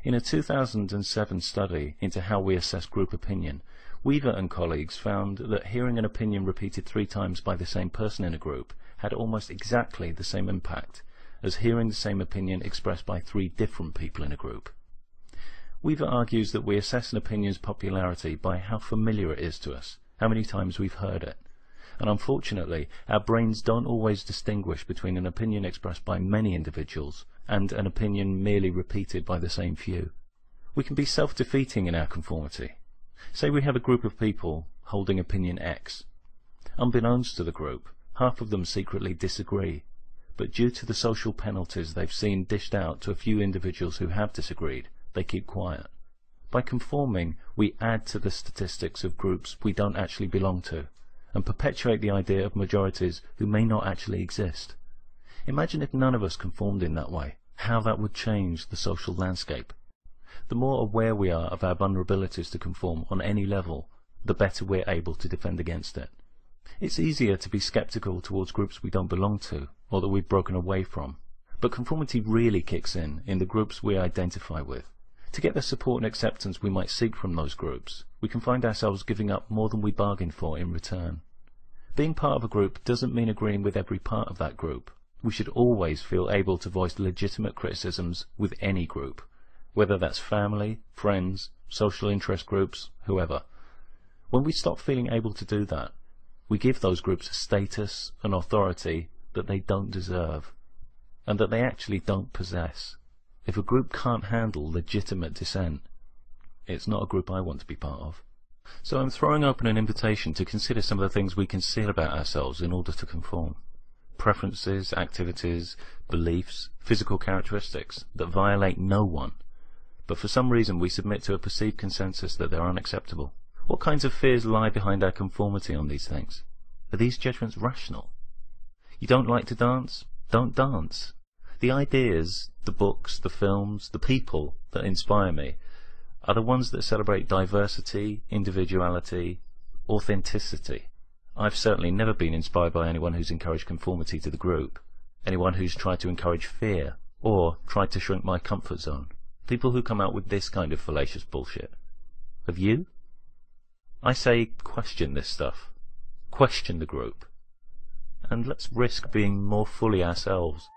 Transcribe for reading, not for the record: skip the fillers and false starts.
In a 2007 study into how we assess group opinion, Weaver and colleagues found that hearing an opinion repeated 3 times by the same person in a group had almost exactly the same impact as hearing the same opinion expressed by 3 different people in a group. Weaver argues that we assess an opinion's popularity by how familiar it is to us, how many times we've heard it. And unfortunately, our brains don't always distinguish between an opinion expressed by many individuals and an opinion merely repeated by the same few. We can be self-defeating in our conformity. Say we have a group of people holding opinion X. Unbeknownst to the group, half of them secretly disagree, but due to the social penalties they've seen dished out to a few individuals who have disagreed, they keep quiet. By conforming, we add to the statistics of groups we don't actually belong to, and perpetuate the idea of majorities who may not actually exist. Imagine if none of us conformed in that way, how that would change the social landscape. The more aware we are of our vulnerabilities to conform on any level, the better we're able to defend against it. It's easier to be skeptical towards groups we don't belong to, or that we've broken away from. But conformity really kicks in the groups we identify with. To get the support and acceptance we might seek from those groups, we can find ourselves giving up more than we bargained for in return. Being part of a group doesn't mean agreeing with every part of that group. We should always feel able to voice legitimate criticisms with any group, whether that's family, friends, social interest groups, whoever. When we stop feeling able to do that, we give those groups a status and authority that they don't deserve, and that they actually don't possess. If a group can't handle legitimate dissent, it's not a group I want to be part of. So I'm throwing open an invitation to consider some of the things we conceal about ourselves in order to conform. Preferences, activities, beliefs, physical characteristics that violate no one, but for some reason we submit to a perceived consensus that they're unacceptable. What kinds of fears lie behind our conformity on these things? Are these judgments rational? You don't like to dance? Don't dance. The ideas, the books, the films, the people that inspire me are the ones that celebrate diversity, individuality, authenticity. I've certainly never been inspired by anyone who's encouraged conformity to the group, anyone who's tried to encourage fear, or tried to shrink my comfort zone. People who come out with this kind of fallacious bullshit. Have you? I say question this stuff. Question the group. And let's risk being more fully ourselves.